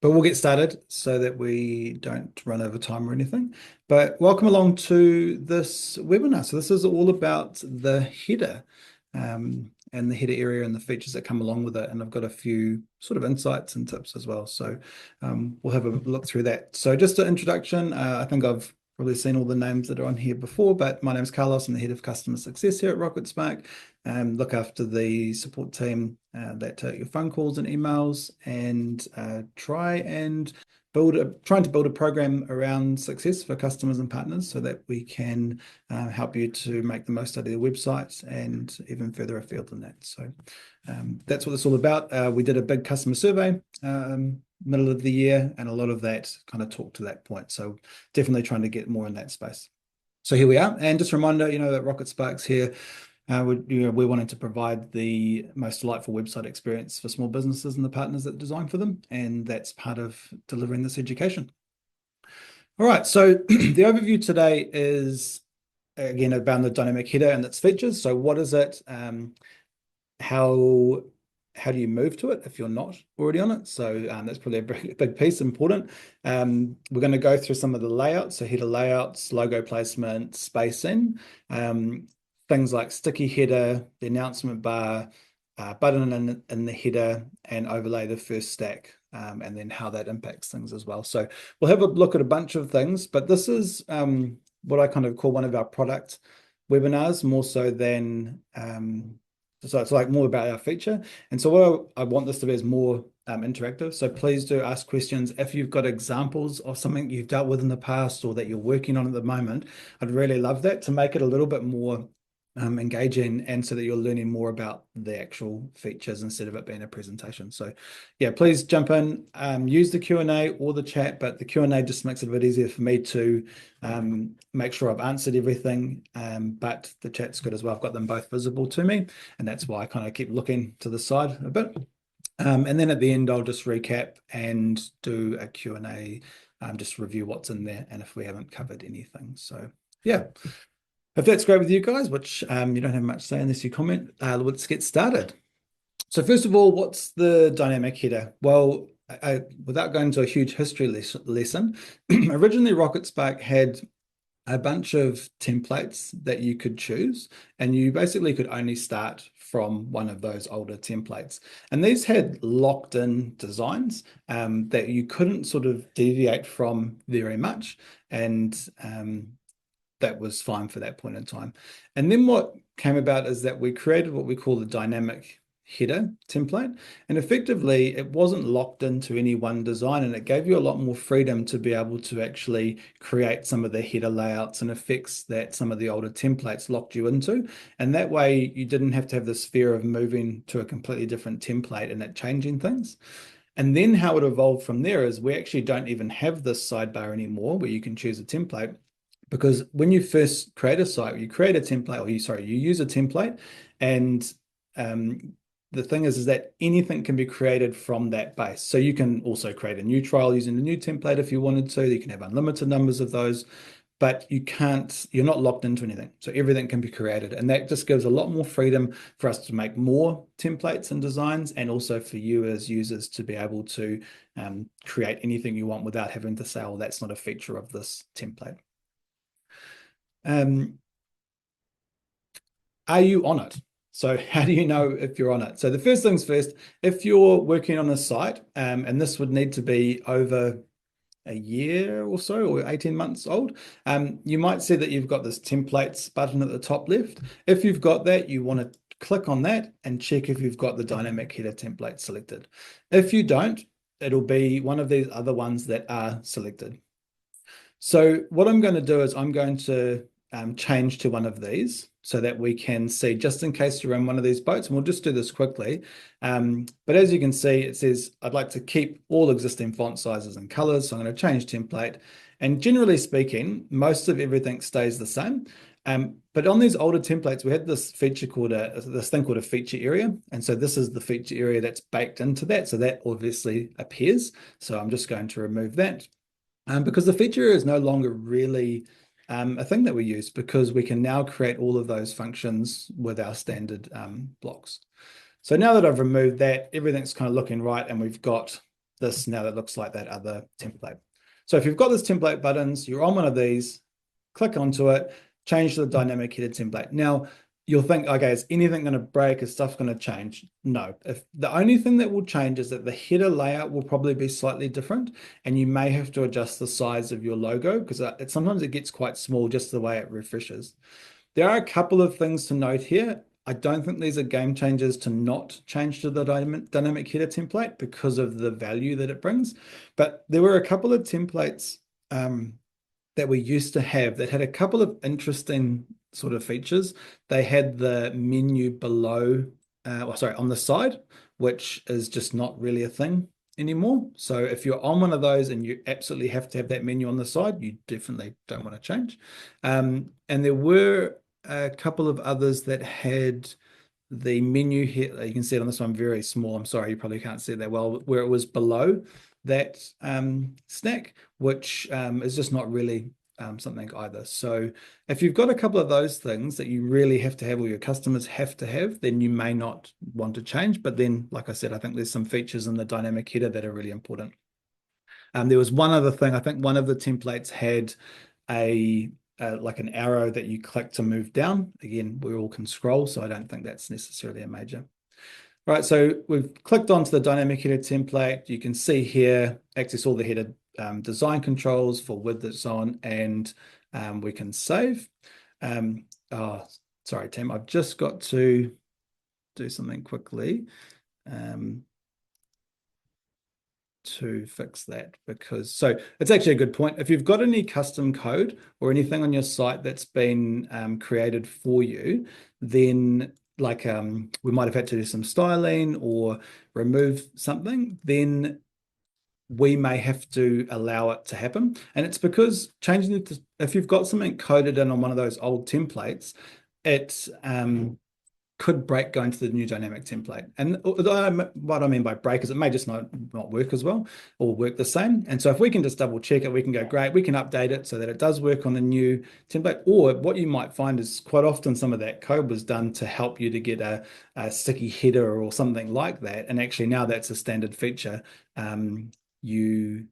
But we'll get started so that we don't run over time or anything. But welcome along to this webinar. So this is all about the header and the header area and the features that come along with it. And I've got a few sort of insights and tips as well. So we'll have a look through that. So just an introduction, I think I've probably seen all the names that are on here before, but my name is Carlos. I'm the head of customer success here at Rocketspark. Look after the support team that take your phone calls and emails, and trying to build a program around success for customers and partners so that we can help you to make the most out of your websites and even further afield than that. So that's what it's all about. We did a big customer survey middle of the year, and a lot of that kind of talked to that point. So definitely trying to get more in that space. So here we are. And just a reminder, that Rocketspark's here. We wanted to provide the most delightful website experience for small businesses and the partners that design for them, and that's part of delivering this education. All right, so the overview today is, again, about the dynamic header and its features. So what is it? How do you move to it if you're not already on it? So that's probably a big piece, important. We're going to go through some of the layouts, so header layouts, logo placement, spacing, things like sticky header, the announcement bar, button in the header, and overlay the first stack, and then how that impacts things as well. So we'll have a look at a bunch of things, but this is what I kind of call one of our product webinars, more so than so it's like more about our feature. And so what I want this to be is more interactive. So please do ask questions. If you've got examples of something you've dealt with in the past or that you're working on at the moment, I'd really love that to make it a little bit more engaging, and so that you're learning more about the actual features instead of it being a presentation. So yeah, please jump in, use the Q&A or the chat, but the Q&A just makes it a bit easier for me to make sure I've answered everything, but the chat's good as well. I've got them both visible to me, and that's why I kind of keep looking to the side a bit. And then at the end, I'll just recap and do a Q&A, just review what's in there and if we haven't covered anything. So yeah. If that's great with you guys, which you don't have much to say unless you comment, let's get started. So first of all, what's the dynamic header? Well, without going into a huge history lesson, originally Rocketspark had a bunch of templates that you could choose, and you basically could only start from one of those older templates. And these had locked in designs that you couldn't sort of deviate from very much. And that was fine for that point in time. And then what came about is that we created what we call the dynamic header template. And effectively, it wasn't locked into any one design, and it gave you a lot more freedom to be able to actually create some of the header layouts and effects that some of the older templates locked you into. And that way you didn't have to have this fear of moving to a completely different template and it changing things. And then how it evolved from there is we actually don't even have this sidebar anymore where you can choose a template. Because when you first create a site, you create a template, or you use a template, and the thing is that anything can be created from that base. So you can also create a new trial using the new template if you wanted to. You can have unlimited numbers of those, but you're not locked into anything. So everything can be created, and that just gives a lot more freedom for us to make more templates and designs, and also for you as users to be able to create anything you want without having to say, oh, that's not a feature of this template. Are you on it? So how do you know if you're on it? So the first things first, if you're working on a site, and this would need to be over a year or so, or 18 months old, you might see that you've got this templates button at the top left. If you've got that, you want to click on that and check if you've got the dynamic header template selected. If you don't, it'll be one of these other ones that are selected. So what I'm going to do is I'm going to change to one of these so that we can see, just in case you're in one of these boats, and we'll just do this quickly. But as you can see, it says, I'd like to keep all existing font sizes and colors. So I'm going to change template. And generally speaking, most of everything stays the same. But on these older templates, we had this feature called this thing called a feature area. And so this is the feature area that's baked into that. So that obviously appears. So I'm just going to remove that. Because the feature area is no longer really a thing that we use, because we can now create all of those functions with our standard blocks. So now that I've removed that, everything's kind of looking right, and we've got this now that looks like that other template. So if you've got this template buttons, you're on one of these, click onto it, change the dynamic header template. Now, you'll think, okay, is anything going to break? Is stuff going to change? No. If the only thing that will change is that the header layout will probably be slightly different, and you may have to adjust the size of your logo because sometimes it gets quite small just the way it refreshes. There are a couple of things to note here. I don't think these are game changers to not change to the dynamic header template because of the value that it brings. But there were a couple of templates that we used to have that had a couple of interesting sort of features. They had the menu below, on the side, which is just not really a thing anymore. So if you're on one of those and you absolutely have to have that menu on the side, you definitely don't want to change. And there were a couple of others that had the menu here. You can see it on this one very small. I'm sorry, you probably can't see it that well, where it was below that snack, which is just not really something either. So if you've got a couple of those things that you really have to have, or your customers have to have, then you may not want to change. But then, like I said, I think there's some features in the dynamic header that are really important. There was one other thing. I think one of the templates had like an arrow that you click to move down. Again, we all can scroll, so I don't think that's necessarily a major. All right, so we've clicked onto the dynamic header template. You can see here, access all the header design controls for width and so on, and we can save. Oh, sorry, Tim, I've just got to do something quickly to fix that, because so it's actually a good point. If you've got any custom code or anything on your site that's been created for you, then like we might have had to do some styling or remove something, then we may have to allow it to happen. And it's because changing it if you've got something coded in on one of those old templates, it could break going to the new dynamic template. And what I mean by break is it may just not work as well or work the same. And so if we can just double check it, we can go, great, we can update it so that it does work on the new template. Or what you might find is quite often some of that code was done to help you to get a sticky header or something like that. And actually now that's a standard feature. You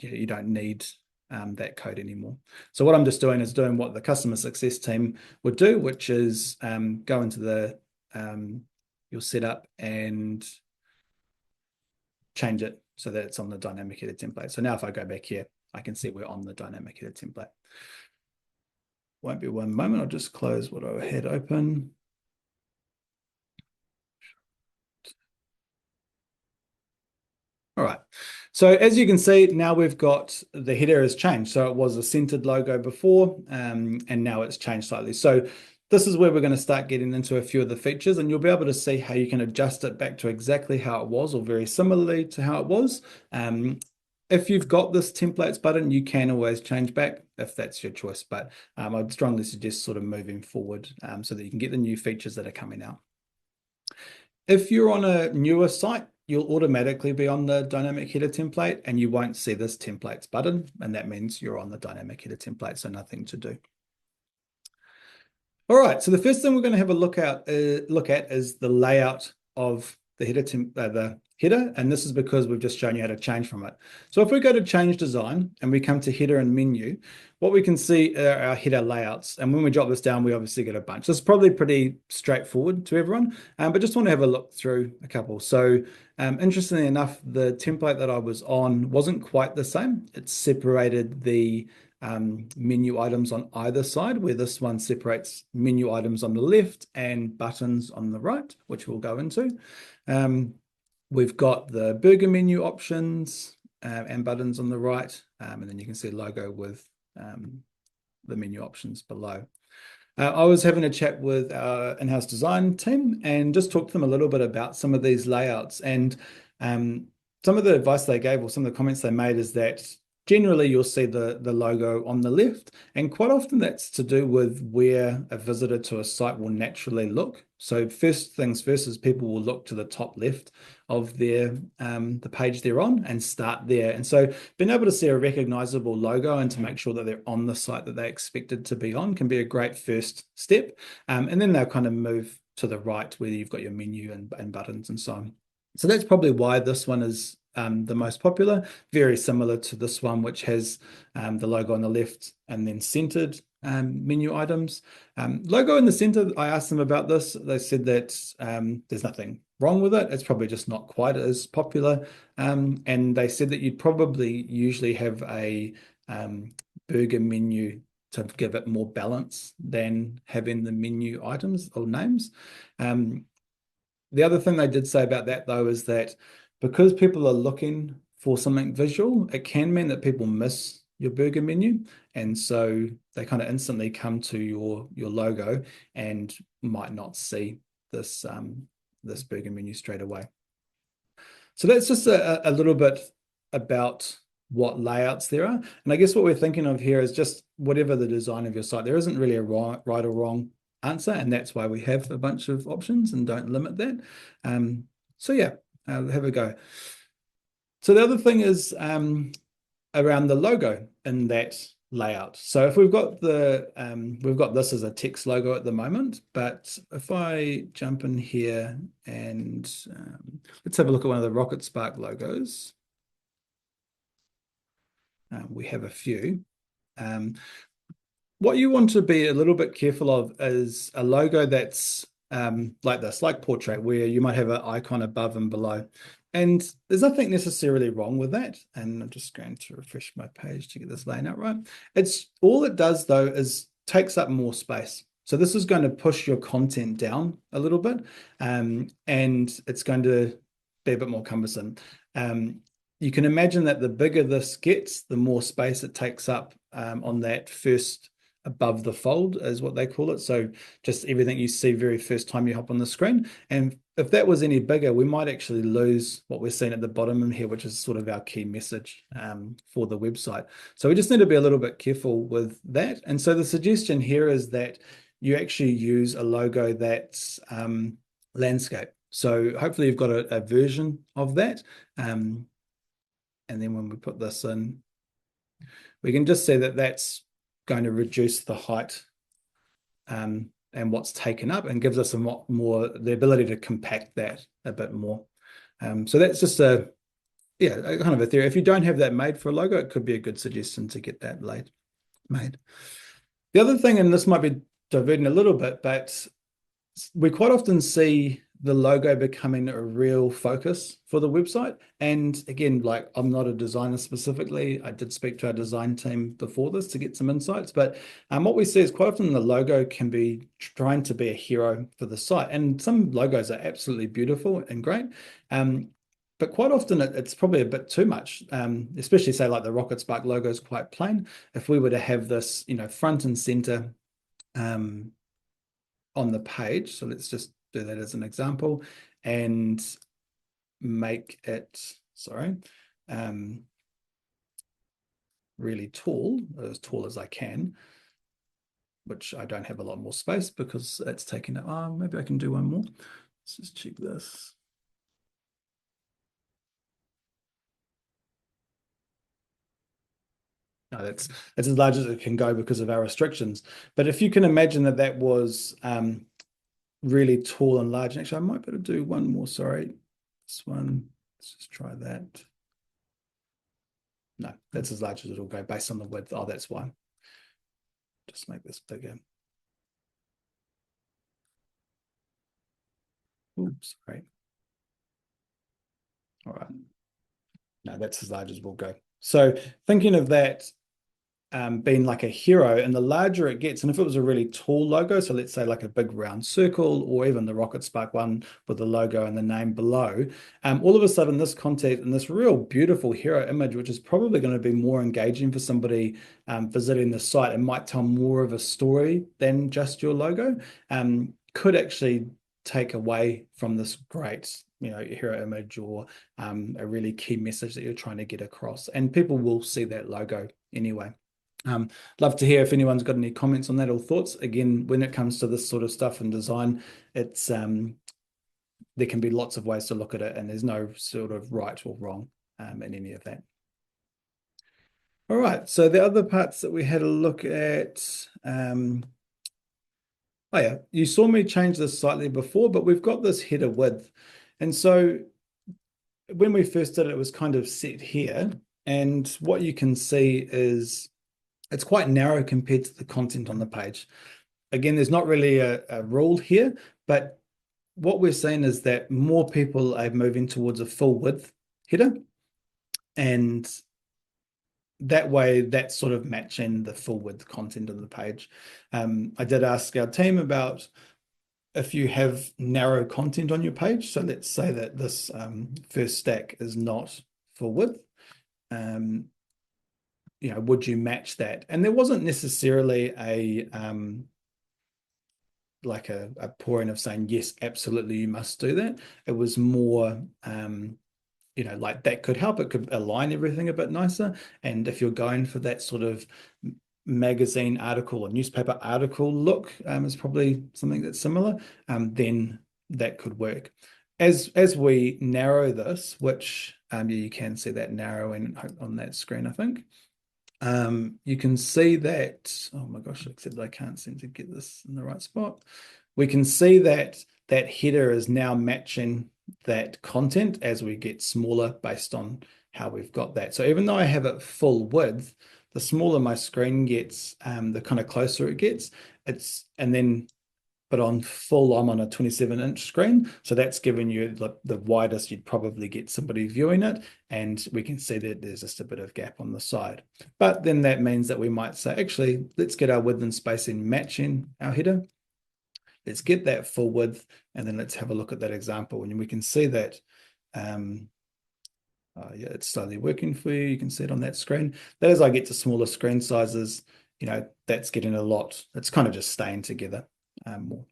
don't need that code anymore. So what I'm just doing is doing what the customer success team would do, which is go into the your setup and change it so that it's on the dynamic header template. So now if I go back here, I can see we're on the dynamic header template. Won't be one moment. I'll just close what I had open. All right. So as you can see, now we've got the header has changed. So it was a centered logo before, and now it's changed slightly. So this is where we're going to start getting into a few of the features, and you'll be able to see how you can adjust it back to exactly how it was or very similarly to how it was. If you've got this templates button, you can always change back if that's your choice. But I'd strongly suggest sort of moving forward so that you can get the new features that are coming out. If you're on a newer site, you'll automatically be on the dynamic header template and you won't see this templates button. And that means you're on the dynamic header template, so nothing to do. All right, so the first thing we're going to have a look at is the layout of the header, and this is because we've just shown you how to change from it. So if we go to change design and we come to header and menu, what we can see are our header layouts. And when we drop this down, we obviously get a bunch. This is probably pretty straightforward to everyone, but just want to have a look through a couple. So interestingly enough, the template that I was on wasn't quite the same. It separated the menu items on either side, where this one separates menu items on the left and buttons on the right, which we'll go into. We've got the burger menu options and buttons on the right, and then you can see logo with the menu options below. I was having a chat with our in-house design team and just talked to them a little bit about some of these layouts, and some of the advice they gave or some of the comments they made is that generally you'll see the logo on the left, and quite often that's to do with where a visitor to a site will naturally look. So first things first is people will look to the top left of their the page they're on and start there. And so being able to see a recognizable logo and to make sure that they're on the site that they expected to be on can be a great first step. And then they'll kind of move to the right where you've got your menu and buttons and so on. So that's probably why this one is the most popular, very similar to this one, which has the logo on the left and then centered menu items. Logo in the center, I asked them about this. They said that there's nothing wrong with it. It's probably just not quite as popular. And they said that you'd probably usually have a burger menu to give it more balance than having the menu items or names. The other thing they did say about that, though, is that because people are looking for something visual, it can mean that people miss your burger menu. And so they kind of instantly come to your logo and might not see this burger menu straight away. So that's just a little bit about what layouts there are. And I guess what we're thinking of here is just whatever the design of your site. There isn't really a right or wrong answer, and that's why we have a bunch of options and don't limit that. So yeah, have a go. So the other thing is around the logo in that layout. So if we've got this as a text logo at the moment, but if I jump in here and let's have a look at one of the Rocketspark logos. We have a few. What you want to be a little bit careful of is a logo that's like this, like Portrait, where you might have an icon above and below. And there's nothing necessarily wrong with that. And I'm just going to refresh my page to get this laying out right. It's all it does, though, is takes up more space. So this is going to push your content down a little bit, and it's going to be a bit more cumbersome. You can imagine that the bigger this gets, the more space it takes up on that first above the fold is what they call it. So just everything you see very first time you hop on the screen. And if that was any bigger, we might actually lose what we're seeing at the bottom in here, which is sort of our key message for the website. So we just need to be a little bit careful with that. And so the suggestion here is that you actually use a logo that's landscape. So hopefully you've got a version of that. And then when we put this in, we can just see that that's going to reduce the height and what's taken up and gives us a lot more, the ability to compact that a bit more. So that's just a kind of a theory. If you don't have that made for a logo, it could be a good suggestion to get that made. The other thing, and this might be diverting a little bit, but we quite often see the logo becoming a real focus for the website. And again, like I'm not a designer specifically. I did speak to our design team before this to get some insights, but what we see is quite often the logo can be trying to be a hero for the site. And some logos are absolutely beautiful and great. But quite often it's probably a bit too much, especially say like the Rocketspark logo is quite plain. If we were to have this, front and center on the page, so let's just do that as an example and make it, really tall, as tall as I can, which I don't have a lot more space because it's taken up. Oh, maybe I can do one more. Let's just check this. No, that's as large as it can go because of our restrictions. But if you can imagine that was really tall and large, and actually I might be able to do one more, sorry. This one, let's just try that. No, that's as large as it'll go based on the width. Oh, that's why. Just make this bigger. Oops, sorry. All right. No, that's as large as we'll go. So thinking of that being like a hero, and the larger it gets, and if it was a really tall logo, so let's say like a big round circle, or even the Rocketspark one with the logo and the name below, all of a sudden this content and this real beautiful hero image, which is probably going to be more engaging for somebody visiting the site and might tell more of a story than just your logo, could actually take away from this great hero image or a really key message that you're trying to get across, and people will see that logo anyway. Love to hear if anyone's got any comments on that or thoughts. Again, when it comes to this sort of stuff in design, it's there can be lots of ways to look at it, and there's no sort of right or wrong in any of that. All right, so the other parts that we had a look at, oh yeah, you saw me change this slightly before, but we've got this header width. And so when we first did it, it was kind of set here. And what you can see is it's quite narrow compared to the content on the page. Again, there's not really a rule here, but what we're seeing is that more people are moving towards a full width header. And that way, that's sort of matching the full width content of the page. I did ask our team about if you have narrow content on your page. So let's say that this first stack is not full width. Would you match that? And there wasn't necessarily a like a pouring of saying, yes, absolutely, you must do that. It was more, like that could help. It could align everything a bit nicer. And if you're going for that sort of magazine article or newspaper article look, is probably something that's similar, then that could work. As we narrow this, which you can see that narrowing on that screen, I think. You can see that, oh my gosh, except I can't seem to get this in the right spot. We can see that that header is now matching that content as we get smaller based on how we've got that. So even though I have it full width, the smaller my screen gets, the kind of closer it gets. But on full, I'm on a 27-inch screen. So that's giving you the widest you'd probably get somebody viewing it. And we can see that there's just a bit of gap on the side. But then that means that we might say, actually, let's get our width and spacing matching our header. Let's get that full width, and then let's have a look at that example. And we can see that, it's slowly working for you. You can see it on that screen. That as I get to smaller screen sizes, that's getting a lot. It's kind of just staying together. More.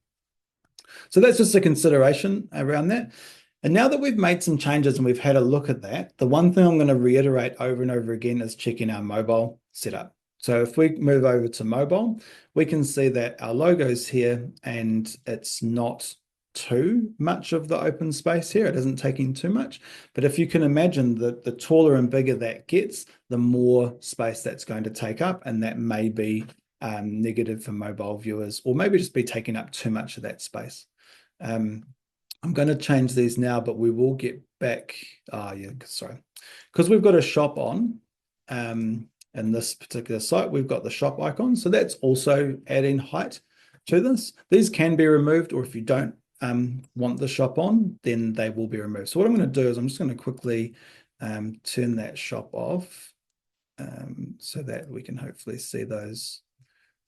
So that's just a consideration around that. And now that we've made some changes and we've had a look at that, the one thing I'm going to reiterate over and over again is checking our mobile setup. So if we move over to mobile, we can see that our logo's here and it's not too much of the open space here. It isn't taking too much. But if you can imagine that the taller and bigger that gets, the more space that's going to take up, and that may be negative for mobile viewers, or maybe just be taking up too much of that space. I'm going to change these now, but we will get back. Sorry. Because we've got a shop on in this particular site, we've got the shop icon. So that's also adding height to this. These can be removed, or if you don't want the shop on, then they will be removed. So what I'm going to do is I'm just going to quickly turn that shop off so that we can hopefully see those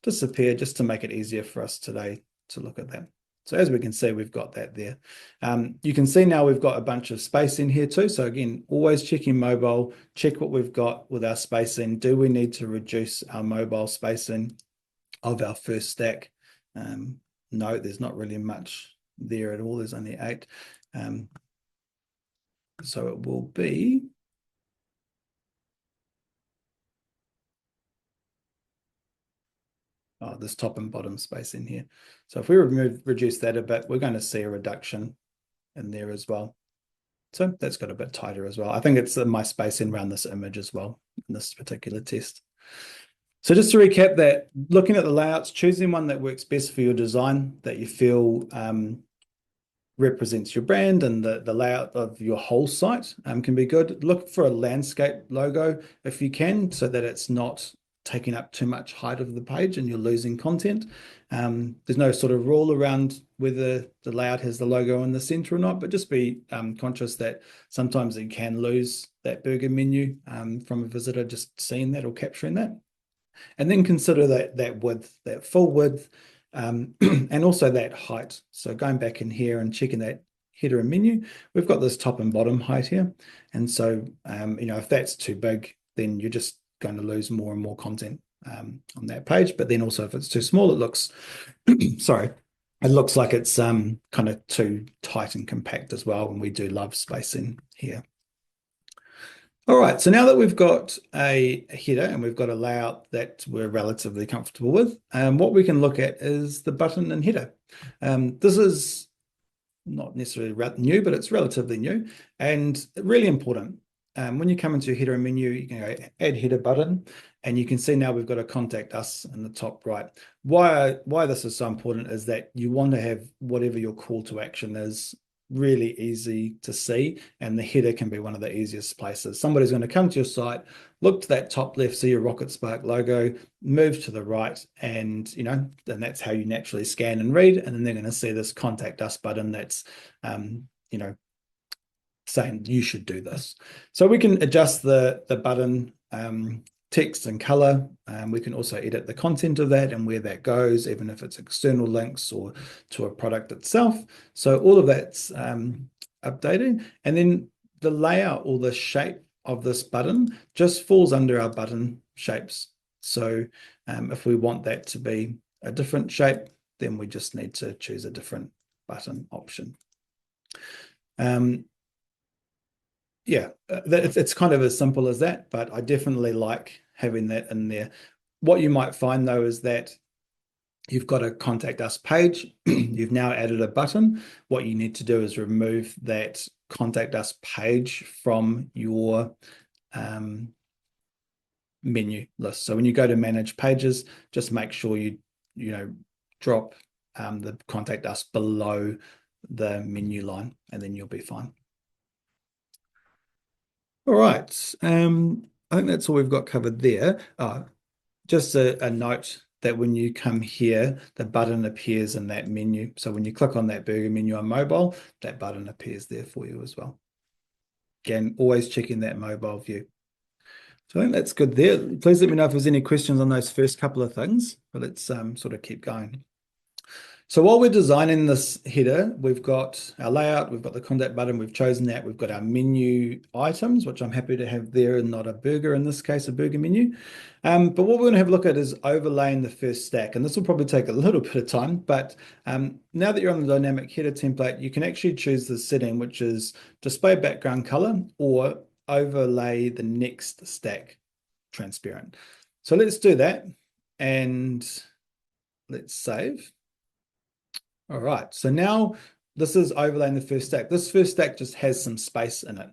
disappear, just to make it easier for us today to look at that. So as we can see, we've got that there. You can see now we've got a bunch of space in here too. So again, always checking mobile, check what we've got with our spacing. Do we need to reduce our mobile spacing of our first stack? No, there's not really much there at all. There's only 8. So it will be this top and bottom space in here. So if we reduce that a bit, we're going to see a reduction in there as well. So that's got a bit tighter as well. I think it's my spacing around this image as well in this particular test. So just to recap that, looking at the layouts, choosing one that works best for your design, that you feel represents your brand, and the layout of your whole site can be good. Look for a landscape logo if you can, so that it's not taking up too much height of the page and you're losing content. There's no sort of rule around whether the layout has the logo in the center or not, but just be conscious that sometimes you can lose that burger menu from a visitor just seeing that or capturing that. And then consider that width, that full width, and also that height. So going back in here and checking that header and menu, we've got this top and bottom height here. And so, if that's too big, then you're just going to lose more and more content on that page. But then also if it's too small, it looks, sorry, it looks like it's kind of too tight and compact as well. And we do love spacing here. All right, so now that we've got a header and we've got a layout that we're relatively comfortable with, what we can look at is the button and header. This is not necessarily new, but it's relatively new and really important. When you come into your header and menu, you can go add header button, and you can see now we've got a contact us in the top right. Why this is so important is that you want to have whatever your call to action is really easy to see, and the header can be one of the easiest places. Somebody's going to come to your site, look to that top left, see your Rocketspark logo, move to the right, and then that's how you naturally scan and read, and then they're going to see this contact us button that's you know saying you should do this. So we can adjust the button text and color. We can also edit the content of that and where that goes, even if it's external links or to a product itself. So all of that's updated. And then the layout or the shape of this button just falls under our button shapes. So if we want that to be a different shape, then we just need to choose a different button option. Yeah, it's kind of as simple as that, but I definitely like having that in there. What you might find though is that you've got a contact us page. You've now added a button. What you need to do is remove that contact us page from your menu list. So when you go to manage pages, just make sure you drop the contact us below the menu line, and then you'll be fine. All right. I think that's all we've got covered there. Just a note that when you come here, the button appears in that menu. So when you click on that burger menu on mobile, that button appears there for you as well. Again, always checking that mobile view. So I think that's good there. Please let me know if there's any questions on those first couple of things, but let's sort of keep going. So while we're designing this header, we've got our layout, we've got the contact button, we've chosen that, we've got our menu items, which I'm happy to have there and not a burger, in this case, a burger menu. But what we're going to have a look at is overlaying the first stack. And this will probably take a little bit of time, but now that you're on the dynamic header template, you can actually choose the setting, which is display background color or overlay the next stack transparent. So let's do that and let's save. All right, so now this is overlaying the first stack. This first stack just has some space in it.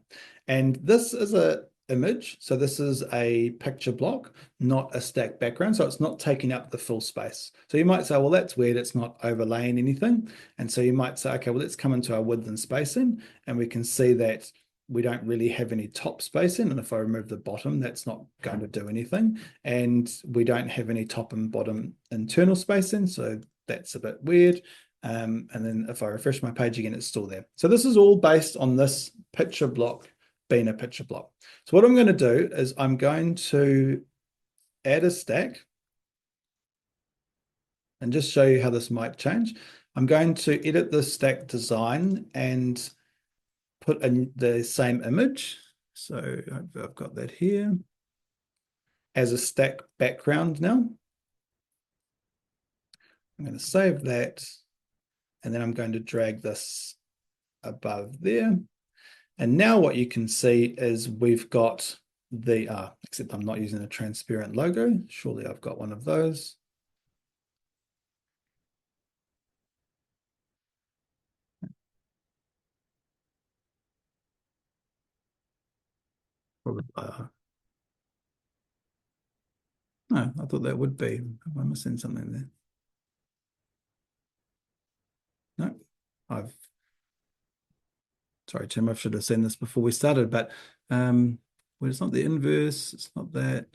And this is an image. So this is a picture block, not a stack background. So it's not taking up the full space. So you might say, well, that's weird. It's not overlaying anything. And so you might say, okay, well, let's come into our width and spacing. And we can see that we don't really have any top spacing. And if I remove the bottom, that's not going to do anything. And we don't have any top and bottom internal spacing. So that's a bit weird. And then if I refresh my page again, it's still there. So this is all based on this picture block being a picture block. So what I'm going to do is I'm going to add a stack and just show you how this might change. I'm going to edit the stack design and put in the same image. So I've got that here as a stack background now. I'm going to save that. And then I'm going to drag this above there. And now what you can see is we've got the, except I'm not using a transparent logo. Surely I've got one of those. Probably, no, I thought that would be. Am I missing something there? No, sorry, Tim, I should have seen this before we started, but well, it's not the inverse, it's not that.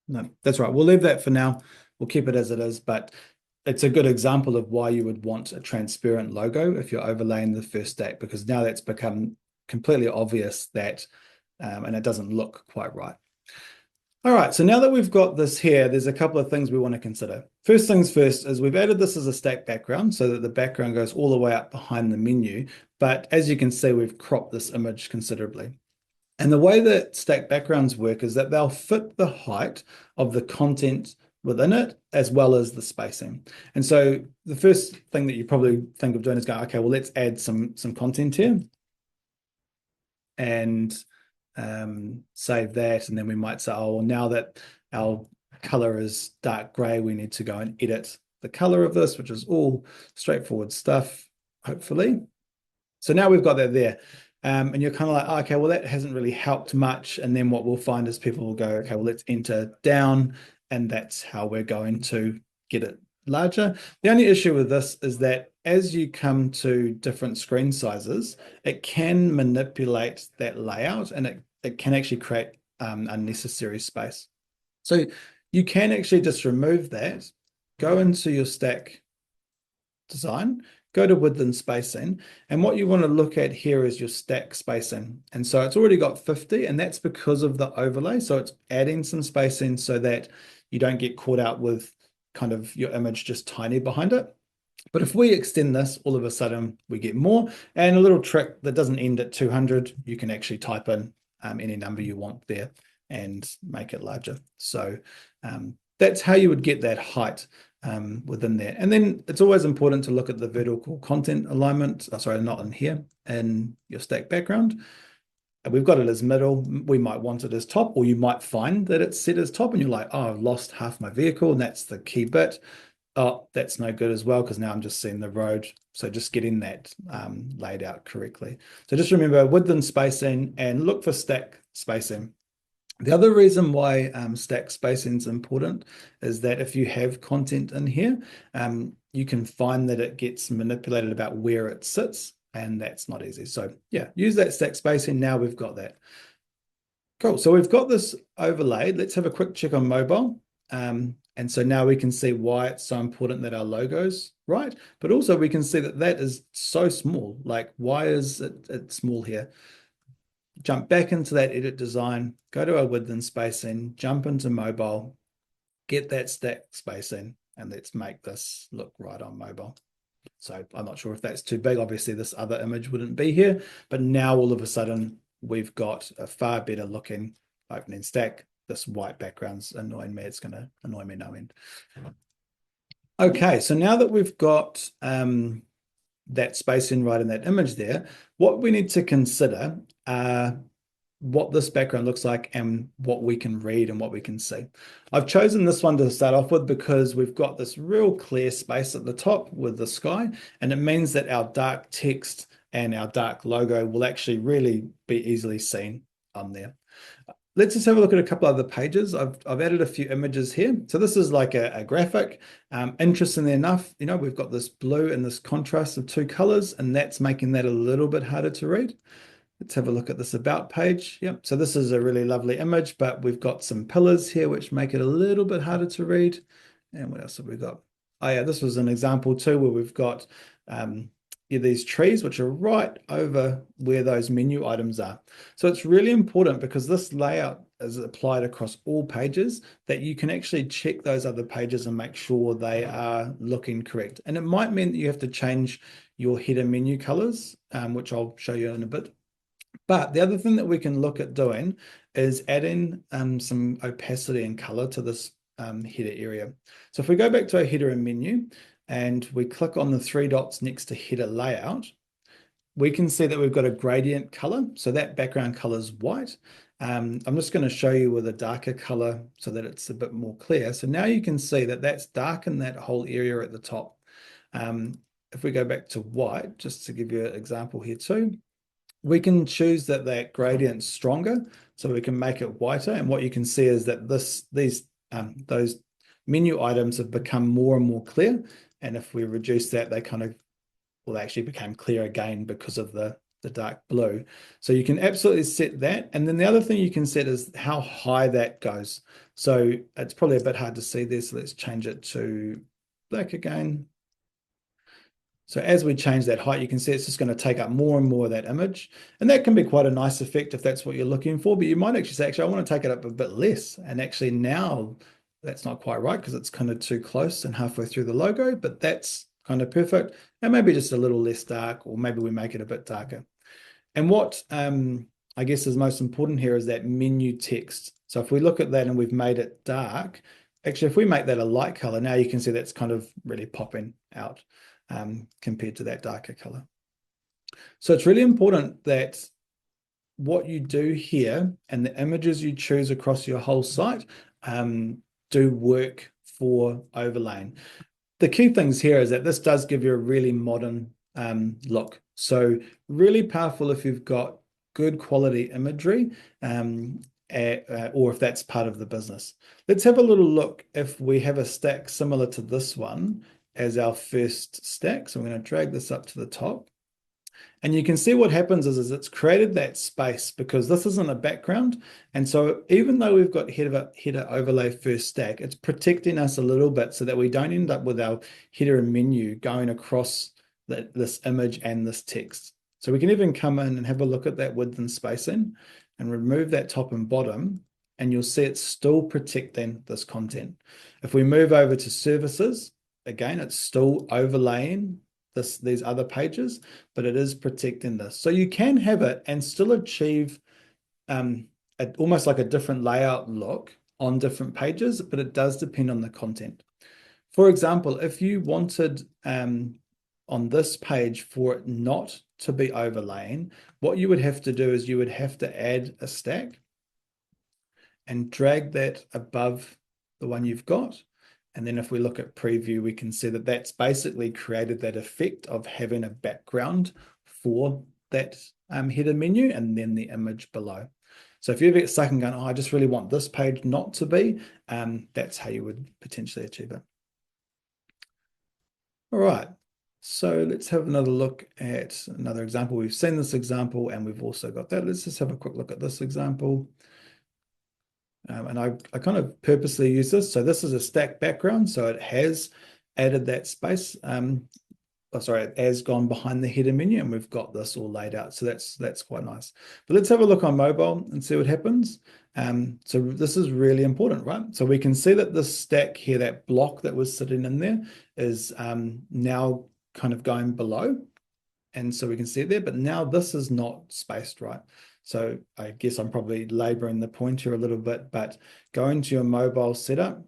No, that's right. We'll leave that for now. We'll keep it as it is, but it's a good example of why you would want a transparent logo if you're overlaying the first stack, because now that's become completely obvious that, and it doesn't look quite right. All right, so now that we've got this here, there's a couple of things we want to consider. First things first is we've added this as a stack background so that the background goes all the way up behind the menu. But as you can see, we've cropped this image considerably. And the way that stack backgrounds work is that they'll fit the height of the content within it as well as the spacing. And so the first thing that you probably think of doing is going, okay, well, let's add some content here. And save that, and then we might say, oh, well, now that our color is dark gray, we need to go and edit the color of this, which is all straightforward stuff, hopefully. So now we've got that there. And you're kind of like, oh, okay, well, that hasn't really helped much. And then what we'll find is people will go, okay, well, let's enter down, and that's how we're going to get it larger. The only issue with this is that as you come to different screen sizes, it can manipulate that layout and it can actually create unnecessary space. So you can actually just remove that, go into your stack design, go to width and spacing. And what you want to look at here is your stack spacing. And so it's already got 50, and that's because of the overlay. So it's adding some spacing so that you don't get caught out with kind of your image just tiny behind it. But if we extend this, all of a sudden we get more. And a little trick that doesn't end at 200, you can actually type in any number you want there and make it larger. So that's how you would get that height within there. And then it's always important to look at the vertical content alignment. Oh, sorry, not in here, in your stack background. We've got it as middle. We might want it as top, or you might find that it's set as top and you're like, oh, I've lost half my vehicle and that's the key bit. Oh, that's no good as well because now I'm just seeing the road. So just getting that laid out correctly. So just remember width and spacing and look for stack spacing. The other reason why stack spacing is important is that if you have content in here, you can find that it gets manipulated about where it sits, and that's not easy. So yeah, use that stack spacing. Now we've got that. Cool. So we've got this overlaid. Let's have a quick check on mobile. And so now we can see why it's so important that our logo's right, but also we can see that that is so small. Like, why is it small here? Jump back into that edit design, go to our width and spacing, jump into mobile, get that stack spacing, and let's make this look right on mobile. So I'm not sure if that's too big. Obviously, this other image wouldn't be here, but now all of a sudden we've got a far better looking opening stack. This white background's annoying me. It's going to annoy me no end. Okay, so now that we've got that spacing right in that image there, what we need to consider what this background looks like and what we can read and what we can see. I've chosen this one to start off with because we've got this real clear space at the top with the sky, and it means that our dark text and our dark logo will actually really be easily seen on there. Let's just have a look at a couple other pages. I've added a few images here. So this is like a graphic. Interestingly enough, you know, we've got this blue and this contrast of two colors, and that's making that a little bit harder to read. Let's have a look at this about page. Yep. So this is a really lovely image, but we've got some pillars here which make it a little bit harder to read. And what else have we got? Oh yeah, this was an example too where we've got these trees which are right over where those menu items are. So it's really important because this layout is applied across all pages that you can actually check those other pages and make sure they are looking correct. And it might mean that you have to change your header menu colors, which I'll show you in a bit. But the other thing that we can look at doing is adding some opacity and color to this header area. So if we go back to our header and menu and we click on the three dots next to header layout, we can see that we've got a gradient color. So that background color is white. I'm just going to show you with a darker color so that it's a bit more clear. So now you can see that that's darkened that whole area at the top. If we go back to white, just to give you an example here too, we can choose that gradient's stronger, so we can make it whiter. And what you can see is that those menu items have become more and more clear. And if we reduce that, they kind of will actually become clear again because of the dark blue. So you can absolutely set that. And then the other thing you can set is how high that goes. So it's probably a bit hard to see there. So let's change it to black again. So as we change that height, you can see it's just going to take up more and more of that image. And that can be quite a nice effect if that's what you're looking for. But you might actually say, actually, I want to take it up a bit less. And actually now that's not quite right because it's kind of too close and halfway through the logo, but that's kind of perfect. And maybe just a little less dark, or maybe we make it a bit darker. And what I guess is most important here is that menu text. So if we look at that and we've made it dark, actually, if we make that a light color, now you can see that's kind of really popping out. Compared to that darker color. So it's really important that what you do here and the images you choose across your whole site do work for overlaying. The key things here is that this does give you a really modern look. So really powerful if you've got good quality imagery and or if that's part of the business. Let's have a little look if we have a stack similar to this one as our first stack. So I'm going to drag this up to the top. And you can see what happens is it's created that space because this isn't a background. And so even though we've got header overlay first stack, it's protecting us a little bit so that we don't end up with our header and menu going across this image and this text. So we can even come in and have a look at that width and spacing and remove that top and bottom, and you'll see it's still protecting this content. If we move over to services, again, it's still overlaying these other pages, but it is protecting this. So you can have it and still achieve almost like a different layout look on different pages, but it does depend on the content. For example, if you wanted on this page for it not to be overlaying, what you would have to do is you would have to add a stack and drag that above the one you've got. And then if we look at preview, we can see that that's basically created that effect of having a background for that header menu and then the image below. So if you get stuck and going, oh, I just really want this page not to be, that's how you would potentially achieve it. All right, so let's have another look at another example. We've seen this example and we've also got that. Let's just have a quick look at this example. And I kind of purposely use this. So this is a stack background. So it has added that space. It has gone behind the header menu and we've got this all laid out. So that's quite nice. But let's have a look on mobile and see what happens. So this is really important, right? So we can see that this stack here, that block that was sitting in there is now kind of going below. And so we can see it there, but now this is not spaced right. So I guess I'm probably laboring the point here a little bit, but going to your mobile setup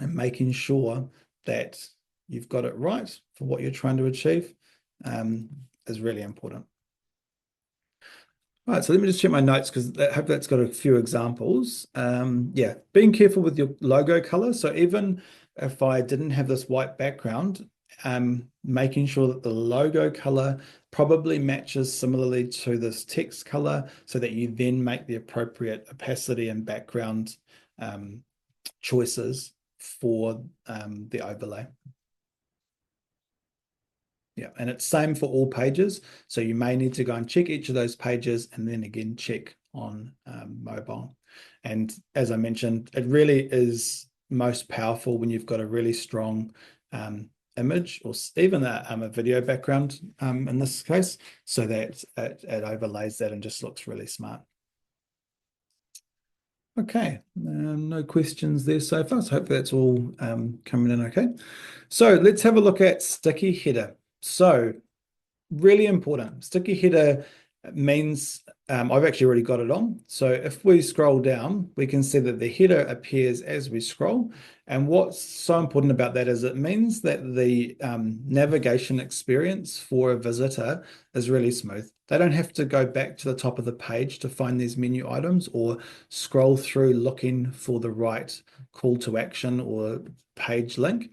and making sure that you've got it right for what you're trying to achieve is really important. All right, so let me just check my notes because I hope that's got a few examples. Yeah, being careful with your logo color. So even if I didn't have this white background, making sure that the logo color probably matches similarly to this text color so that you then make the appropriate opacity and background choices for the overlay. Yeah, and it's same for all pages. So you may need to go and check each of those pages and then again check on mobile. And as I mentioned, it really is most powerful when you've got a really strong image or even a video background in this case, so that it overlays that and just looks really smart. Okay, no questions there so far. So hopefully that's all coming in okay. So let's have a look at sticky header. So really important. Sticky header means I've actually already got it on. So if we scroll down, we can see that the header appears as we scroll. And what's so important about that is it means that the navigation experience for a visitor is really smooth. They don't have to go back to the top of the page to find these menu items or scroll through looking for the right call to action or page link.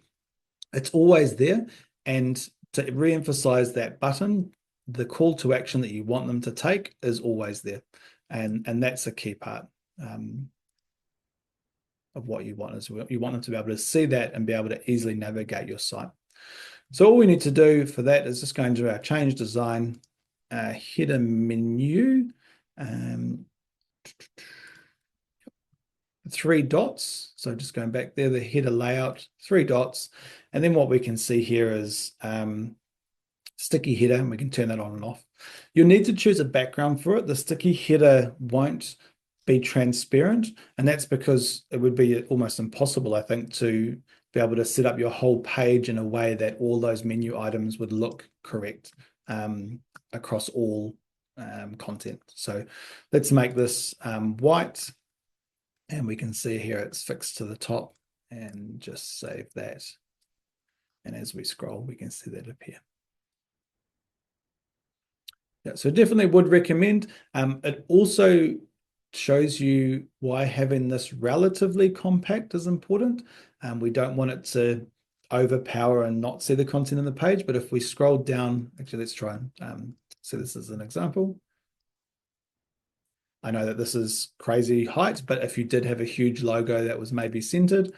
It's always there. And to re-emphasize that button, the call to action that you want them to take is always there. And that's a key part of what you want as well. You want them to be able to see that and be able to easily navigate your site. So all we need to do for that is just go into our change design header menu, 3 dots. So just going back there, the header layout, 3 dots. And then what we can see here is sticky header, and we can turn that on and off. You'll need to choose a background for it. The sticky header won't be transparent, and that's because it would be almost impossible, I think, to be able to set up your whole page in a way that all those menu items would look correct across all content. So let's make this white, and we can see here it's fixed to the top, and just save that. And as we scroll, we can see that appear. Yeah, so definitely would recommend. It also shows you why having this relatively compact is important. We don't want it to overpower and not see the content on the page, but if we scroll down, actually let's try and see this as an example. I know that this is crazy height, but if you did have a huge logo that was maybe centered,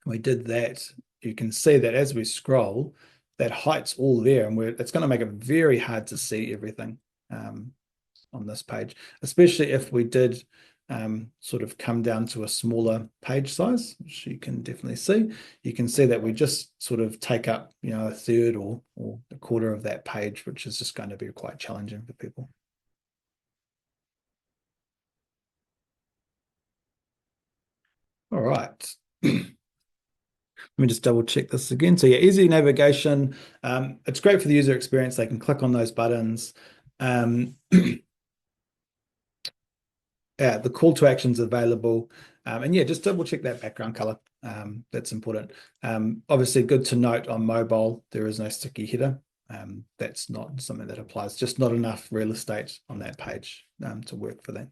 we did that, you can see that as we scroll, that height's all there, and it's going to make it very hard to see everything on this page, especially if we did sort of come down to a smaller page size, which you can definitely see. You can see that we just sort of take up, a third or a quarter of that page, which is just going to be quite challenging for people. All right. Let me just double check this again. So yeah, easy navigation. It's great for the user experience. They can click on those buttons. Yeah, the call to actions available. And yeah, just double check that background color. That's important. Obviously, good to note on mobile, there is no sticky header. That's not something that applies, just not enough real estate on that page to work for that.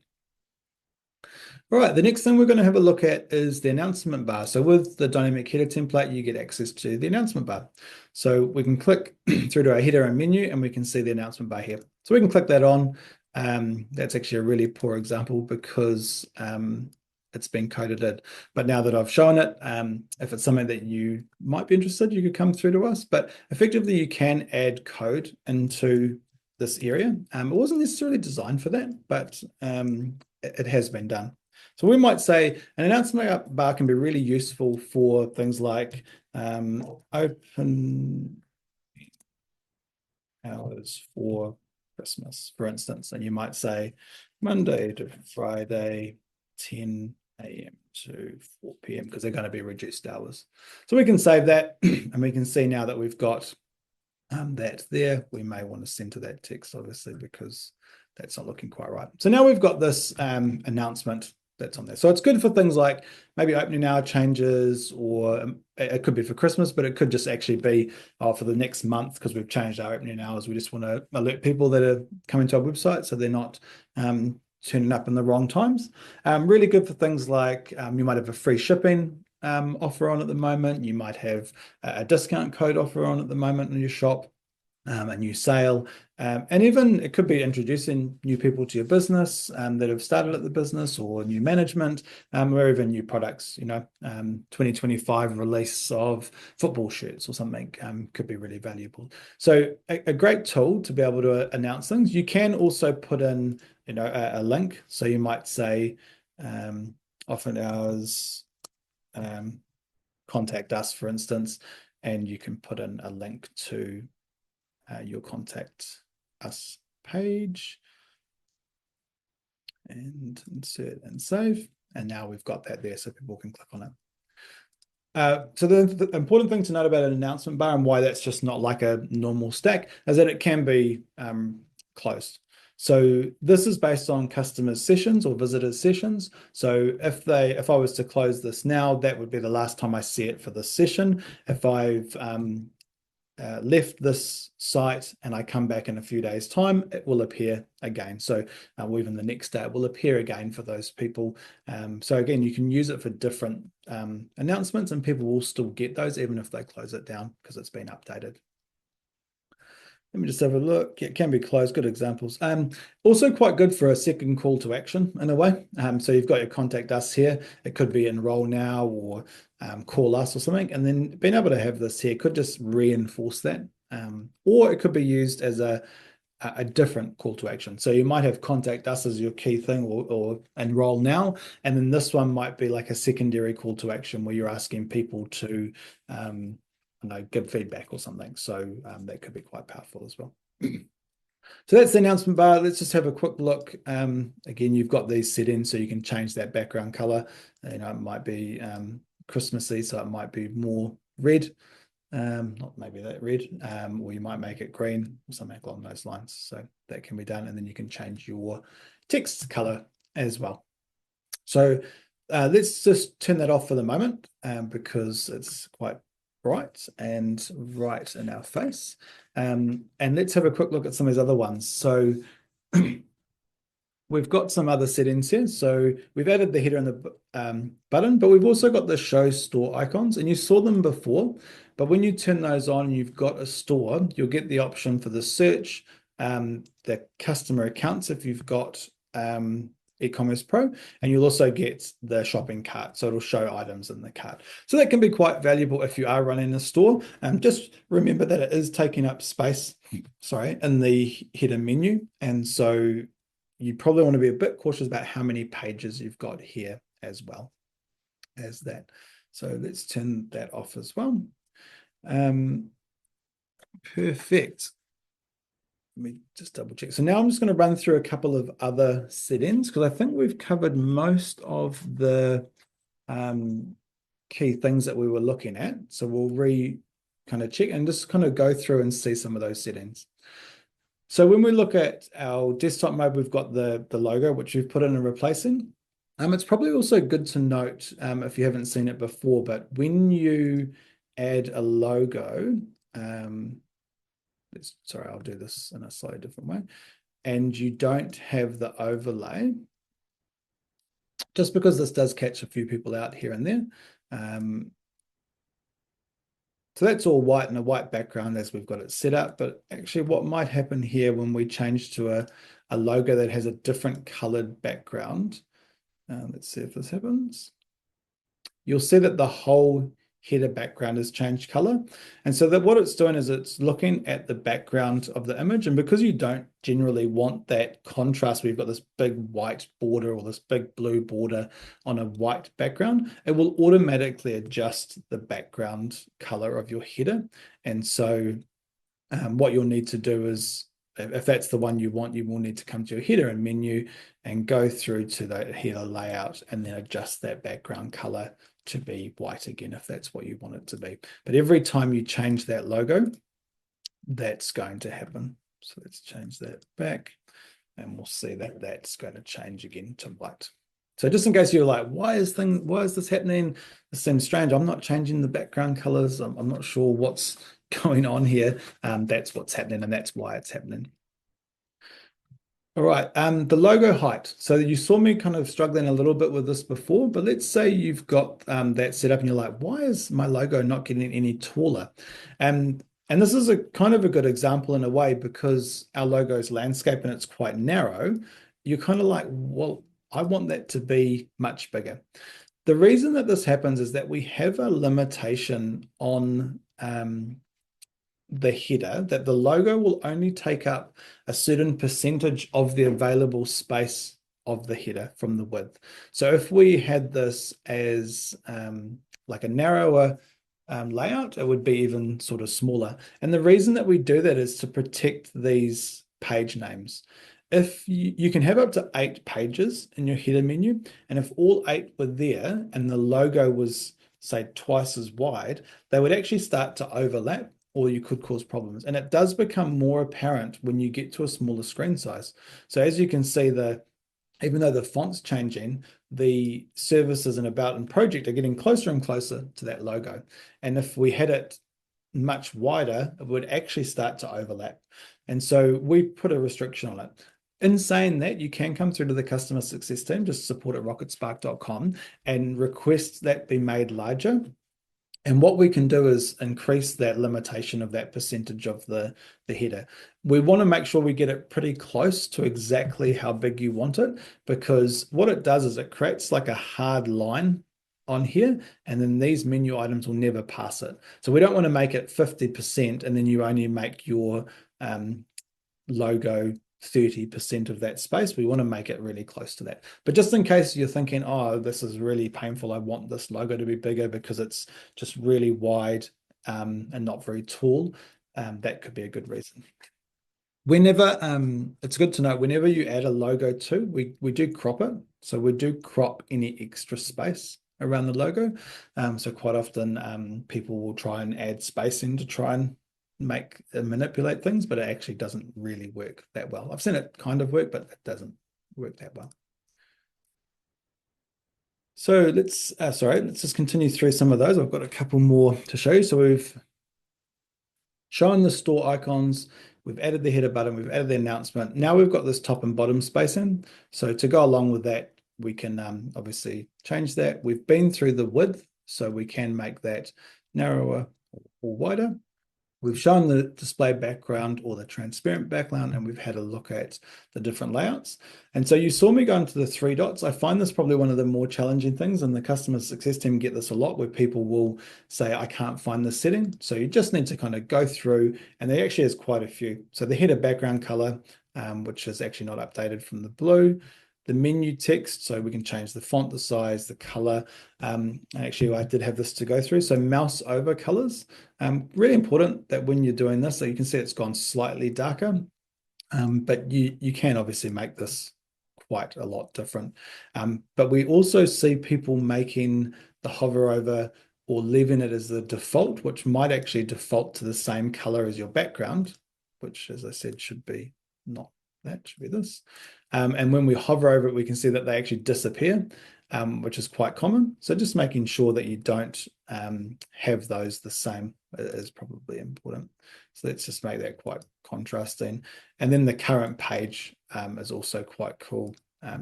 All right, the next thing we're going to have a look at is the announcement bar. So with the dynamic header template, you get access to the announcement bar. So we can click through to our header and menu, and we can see the announcement bar here. So we can click that on. That's actually a really poor example because it's been coded in. But now that I've shown it, if it's something that you might be interested, you could come through to us. But effectively, you can add code into this area. It wasn't necessarily designed for that, but it has been done. So we might say an announcement bar can be really useful for things like open hours for Christmas, for instance, and you might say Monday to Friday, 10 a.m. to 4 p.m. because they're going to be reduced hours. So we can save that, and we can see now that we've got that there. We may want to center that text, obviously, because that's not looking quite right. So now we've got this announcement that's on there. So it's good for things like maybe opening hour changes, or it could be for Christmas, but it could just actually be for the next month because we've changed our opening hours. We just want to alert people that are coming to our website so they're not turning up in the wrong times. Really good for things like you might have a free shipping offer on at the moment. You might have a discount code offer on at the moment in your shop. A new sale, and even it could be introducing new people to your business that have started at the business, or new management, or even new products. 2025 release of football shirts or something could be really valuable. So a great tool to be able to announce things. You can also put in, a link. So you might say, often hours, contact us, for instance, and you can put in a link to your contact us page, and insert and save. And now we've got that there so people can click on it. So the important thing to note about an announcement bar and why that's just not like a normal stack is that it can be closed. So this is based on customers' sessions or visitors' sessions. So if I was to close this now, that would be the last time I see it for this session. If I've left this site and I come back in a few days' time, it will appear again. So even the next day, it will appear again for those people. So again, you can use it for different announcements, and people will still get those even if they close it down because it's been updated. Let me just have a look. It can be closed. Good examples. Also quite good for a second call to action in a way. So you've got your contact us here. It could be enroll now or call us or something. And then being able to have this here could just reinforce that. Or it could be used as a different call to action. So you might have contact us as your key thing, or enroll now. And then this one might be like a secondary call to action where you're asking people to give feedback or something. So that could be quite powerful as well. So that's the announcement bar. Let's just have a quick look. Again, you've got these set in so you can change that background color. It might be Christmassy, so it might be more red. Not maybe that red, or you might make it green or something along those lines. So that can be done. And then you can change your text color as well. So let's just turn that off for the moment because it's quite bright and right in our face. And let's have a quick look at some of these other ones. So we've got some other settings here. So we've added the header and the button, but we've also got the show store icons, and you saw them before. But when you turn those on, you've got a store, you'll get the option for the search, the customer accounts if you've got e-commerce pro, and you'll also get the shopping cart, so it'll show items in the cart. So that can be quite valuable if you are running a store. Just remember that it is taking up space, sorry, in the header menu, and so you probably want to be a bit cautious about how many pages you've got here as well as that. So let's turn that off as well. Perfect. Let me just double check. So now I'm just going to run through a couple of other settings because I think we've covered most of the key things that we were looking at. So we'll kind of check and just kind of go through and see some of those settings. So when we look at our desktop mode, we've got the logo, which we've put in and replacing. It's probably also good to note, if you haven't seen it before, but when you add a logo, sorry, I'll do this in a slightly different way, and you don't have the overlay, just because this does catch a few people out here and there. So that's all white and a white background as we've got it set up. But actually what might happen here when we change to a logo that has a different colored background, let's see if this happens. You'll see that the whole header background has changed color. And so that what it's doing is it's looking at the background of the image. And because you don't generally want that contrast, we've got this big white border or this big blue border on a white background, it will automatically adjust the background color of your header. And so what you'll need to do is, if that's the one you want, you will need to come to your header and menu and go through to the header layout and then adjust that background color to be white again, if that's what you want it to be. But every time you change that logo, that's going to happen. So let's change that back and we'll see that that's going to change again to white. So just in case you're like, why is this happening? This seems strange. I'm not changing the background colors. I'm not sure what's going on here. That's what's happening and that's why it's happening. All right, the logo height. So you saw me kind of struggling a little bit with this before, but let's say you've got that set up and you're like, why is my logo not getting any taller? And this is a kind of a good example in a way because our logo is landscape and it's quite narrow. You're kind of like, well, I want that to be much bigger. The reason that this happens is that we have a limitation on the header, that the logo will only take up a certain percentage of the available space of the header from the width. So if we had this as like a narrower layout, it would be even sort of smaller. And the reason that we do that is to protect these page names. If you can have up to 8 pages in your header menu, and if all 8 were there and the logo was, say, twice as wide, they would actually start to overlap, or you could cause problems. And it does become more apparent when you get to a smaller screen size. So as you can see, even though the font's changing, the services and about and project are getting closer and closer to that logo. And if we had it much wider, it would actually start to overlap. And so we put a restriction on it. In saying that, you can come through to the customer success team, just support at rocketspark.com, and request that be made larger. And what we can do is increase that limitation of that percentage of the header. We want to make sure we get it pretty close to exactly how big you want it, because what it does is it creates like a hard line on here, and then these menu items will never pass it. So we don't want to make it 50% and then you only make your logo 30% of that space. We want to make it really close to that. But just in case you're thinking, oh, this is really painful, I want this logo to be bigger because it's just really wide and not very tall, that could be a good reason. Whenever, it's good to know, whenever you add a logo to, we do crop it. So we do crop any extra space around the logo. So quite often people will try and add spacing to try and manipulate things, but it actually doesn't really work that well. I've seen it kind of work, but it doesn't work that well. So let's just continue through some of those. I've got a couple more to show you. So we've shown the store icons, we've added the header button, we've added the announcement. Now we've got this top and bottom spacing. So to go along with that, we can obviously change that. We've been through the width, so we can make that narrower or wider. We've shown the display background or the transparent background, and we've had a look at the different layouts. And so you saw me go into the three dots. I find this probably one of the more challenging things, and the customer success team get this a lot, where people will say, I can't find this setting. So you just need to kind of go through, and there actually is quite a few. So the header background color, which is actually not updated from the blue. The menu text, so we can change the font, the size, the color. Actually, I did have this to go through. So mouse over colors. Really important that when you're doing this, so you can see it's gone slightly darker, but you can obviously make this quite a lot different. But we also see people making the hover over or leaving it as the default, which might actually default to the same color as your background, which, as I said, should be not that, should be this. And when we hover over it, we can see that they actually disappear, which is quite common. So just making sure that you don't have those the same is probably important. So let's just make that quite contrasting. And then the current page is also quite cool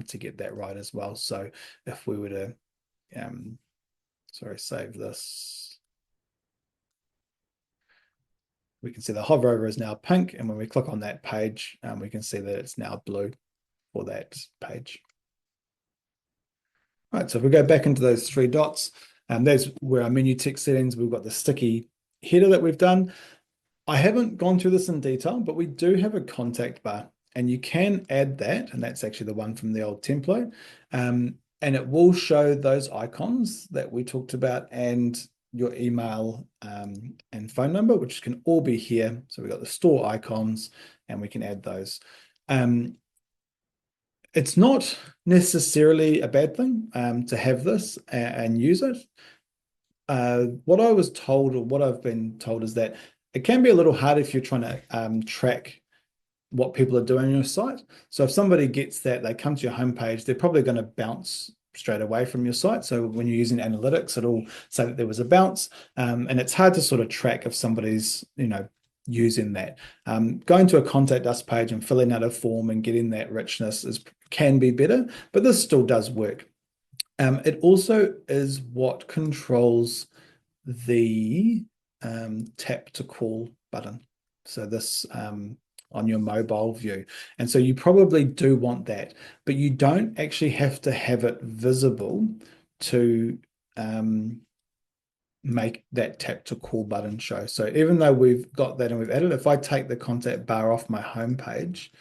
to get that right as well. So if we were to, save this, we can see the hover over is now pink. And when we click on that page, we can see that it's now blue for that page. All right, so if we go back into those three dots, there's where our menu text settings, we've got the sticky header that we've done. I haven't gone through this in detail, but we do have a contact bar, and you can add that, and that's actually the one from the old template. And it will show those icons that we talked about and your email and phone number, which can all be here. So we've got the store icons, and we can add those. It's not necessarily a bad thing to have this and use it. What I was told, or what I've been told, is that it can be a little hard if you're trying to track what people are doing on your site. So if somebody gets that, they come to your homepage, they're probably going to bounce straight away from your site. So when you're using analytics, it'll say that there was a bounce, and it's hard to sort of track if somebody's, using that. Going to a contact us page and filling out a form and getting that richness can be better, but this still does work. It also is what controls the tap to call button. So this on your mobile view. And so you probably do want that, but you don't actually have to have it visible to make that tap to call button show. So even though we've got that and we've added, if I take the contact bar off my home page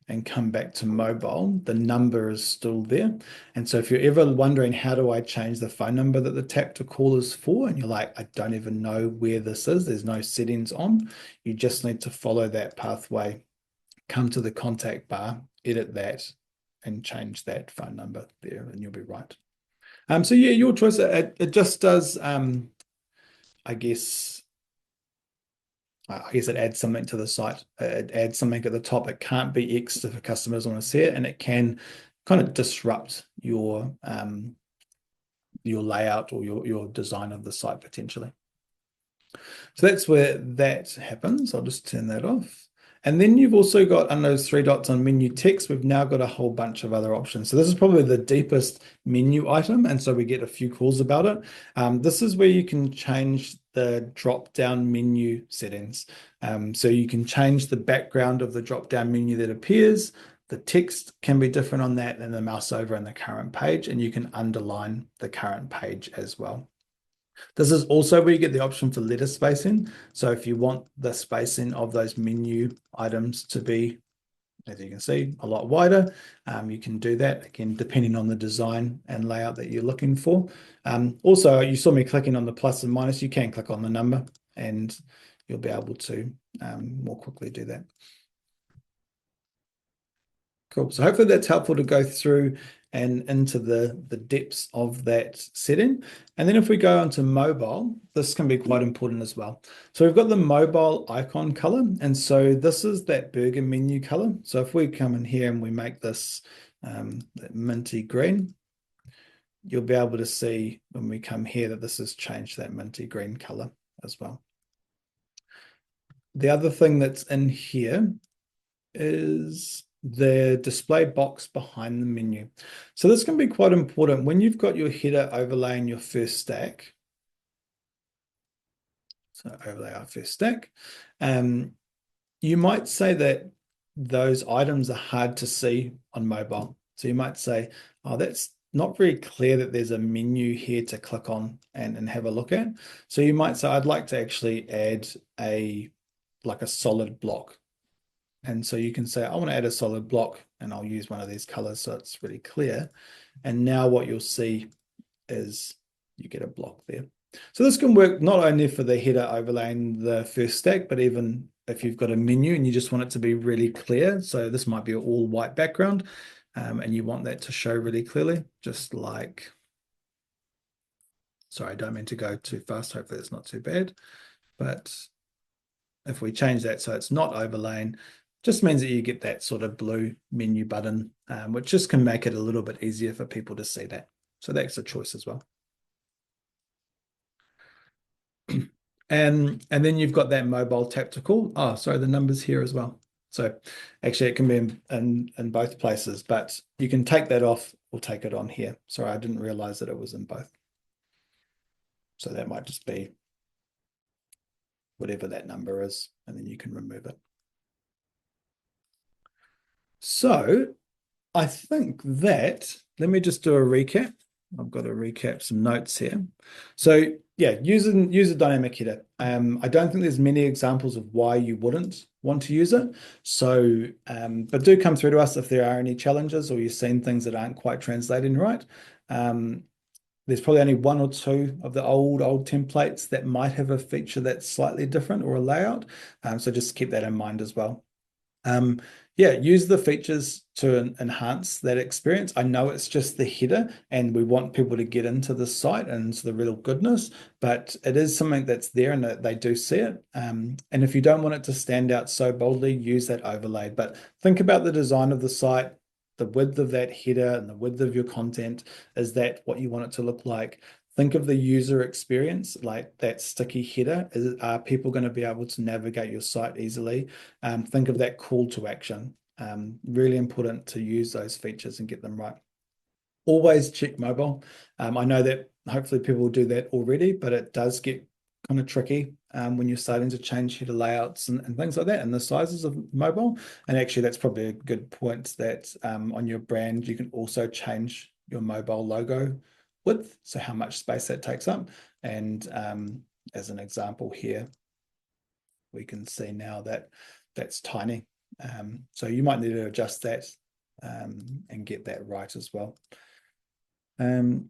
and come back to mobile, the number is still there. And so if you're ever wondering, how do I change the phone number that the tap to call is for? And you're like, I don't even know where this is. There's no settings on. You just need to follow that pathway, come to the contact bar, edit that, and change that phone number there, and you'll be right. So yeah, your choice. It just does, I guess it adds something to the site. It adds something at the top. It can't be X if customers want to see it, and it can kind of disrupt your layout or your design of the site potentially. So that's where that happens. I'll just turn that off. And then you've also got, on those three dots on menu text, we've now got a whole bunch of other options. So this is probably the deepest menu item, and so we get a few calls about it. This is where you can change the drop-down menu settings. So you can change the background of the drop-down menu that appears. The text can be different on that, and the mouse over on the current page, and you can underline the current page as well. This is also where you get the option for letter spacing. So if you want the spacing of those menu items to be, as you can see, a lot wider, you can do that, again, depending on the design and layout that you're looking for. Also, you saw me clicking on the plus and minus. You can click on the number and you'll be able to more quickly do that. Cool. So hopefully that's helpful to go through and into the depths of that setting. And then if we go onto mobile, this can be quite important as well. So we've got the mobile icon color. And so this is that burger menu color. So if we come in here and we make this that minty green, you'll be able to see when we come here that this has changed that minty green color as well. The other thing that's in here is the display box behind the menu. So this can be quite important when you've got your header overlaying your first stack. So overlay our first stack. You might say that those items are hard to see on mobile. So you might say, oh, that's not very clear that there's a menu here to click on and have a look at. So you might say, I'd like to actually add like a solid block. And so you can say, I want to add a solid block, and I'll use one of these colors so it's really clear. And now what you'll see is you get a block there. So this can work not only for the header overlaying the first stack, but even if you've got a menu and you just want it to be really clear. So this might be an all white background, and you want that to show really clearly, just like, sorry, I don't mean to go too fast. Hopefully it's not too bad. But if we change that so it's not overlaying, just means that you get that sort of blue menu button, which just can make it a little bit easier for people to see that. So that's a choice as well. And then you've got that mobile tap to call. Oh, sorry, the number's here as well. So actually it can be in both places, but you can take that off or take it on here. Sorry, I didn't realize that it was in both. So that might just be whatever that number is, and then you can remove it. So I think that, let me just do a recap. I've got to recap some notes here. So yeah, use a dynamic header. I don't think there's many examples of why you wouldn't want to use it. So, but do come through to us if there are any challenges or you've seen things that aren't quite translating right. There's probably only one or two of the old templates that might have a feature that's slightly different or a layout. So just keep that in mind as well. Yeah, use the features to enhance that experience. I know it's just the header and we want people to get into the site and into the real goodness, but it is something that's there and that they do see it. And if you don't want it to stand out so boldly, use that overlay. But think about the design of the site, the width of that header and the width of your content. Is that what you want it to look like? Think of the user experience, like that sticky header. Are people going to be able to navigate your site easily? Think of that call to action. Really important to use those features and get them right. Always check mobile. I know that hopefully people will do that already, but it does get kind of tricky when you're starting to change header layouts and things like that and the sizes of mobile. And actually, that's probably a good point that on your brand, you can also change your mobile logo width, so how much space that takes up. And as an example here, we can see now that that's tiny. So you might need to adjust that and get that right as well. The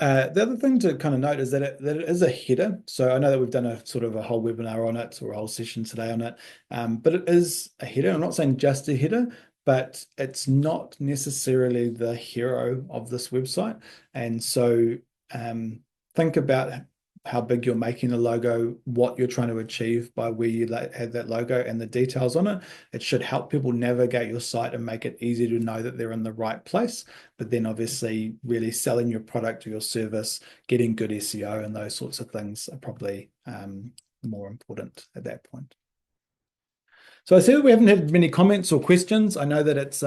other thing to kind of note is that it is a header. So I know that we've done a sort of a whole webinar on it or a whole session today on it, but it is a header. I'm not saying just a header, but it's not necessarily the hero of this website. And so think about how big you're making the logo, what you're trying to achieve by where you have that logo and the details on it. It should help people navigate your site and make it easy to know that they're in the right place. But then obviously really selling your product or your service, getting good SEO and those sorts of things are probably more important at that point. So I see that we haven't had many comments or questions. I know that it's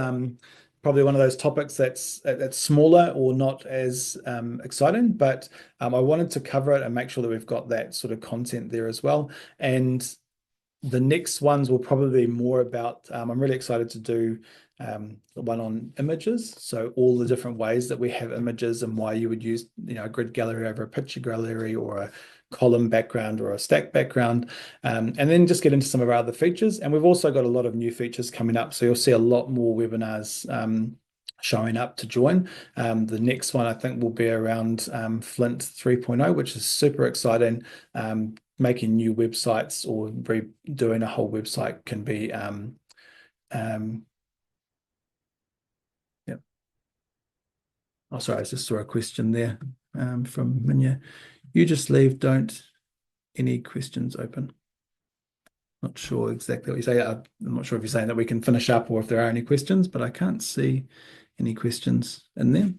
probably one of those topics that's smaller or not as exciting, but I wanted to cover it and make sure that we've got that sort of content there as well. And the next ones will probably be more about, I'm really excited to do one on images. So all the different ways that we have images and why you would use, a grid gallery over a picture gallery or a column background or a stack background, and then just get into some of our other features. And we've also got a lot of new features coming up. So you'll see a lot more webinars showing up to join. The next one I think will be around Flint 3.0, which is super exciting. Making new websites or redoing a whole website can be yeah. Oh, sorry, I just saw a question there from Minya. You just leave, don't any questions open. Not sure exactly what you say. I'm not sure if you're saying that we can finish up or if there are any questions, but I can't see any questions in there.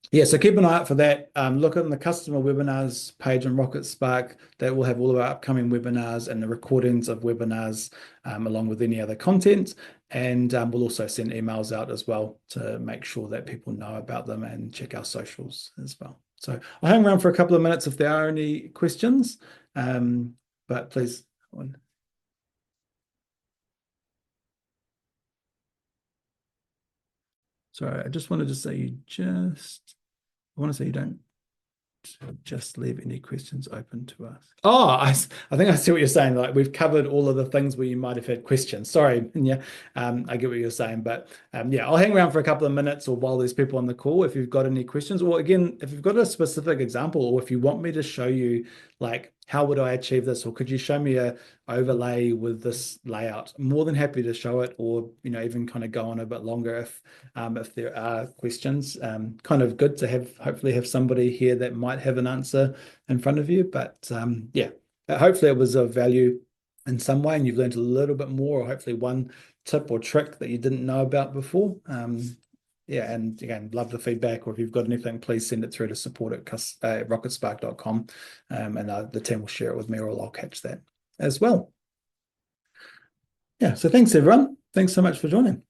Yeah, so keep an eye out for that. Look at the customer webinars page on Rocketspark. That will have all of our upcoming webinars and the recordings of webinars along with any other content. And we'll also send emails out as well to make sure that people know about them and check our socials as well. So I'll hang around for a couple of minutes if there are any questions. But please. Sorry, I just wanted to say I want to say you don't just leave any questions open to us. Oh, I think I see what you're saying. Like we've covered all of the things where you might have had questions. Sorry, yeah, I get what you're saying, but yeah, I'll hang around for a couple of minutes or while there's people on the call if you've got any questions, or again, if you've got a specific example, or if you want me to show you like how would I achieve this, or could you show me a overlay with this layout? I'm more than happy to show it, or even kind of go on a bit longer if there are questions. Kind of good to hopefully have somebody here that might have an answer in front of you. But yeah, hopefully it was of value in some way and you've learned a little bit more, or hopefully one tip or trick that you didn't know about before. Yeah, and again, love the feedback, or if you've got anything, please send it through to support at rocketspark.com, and the team will share it with me, or I'll catch that as well. Yeah, so thanks everyone. Thanks so much for joining.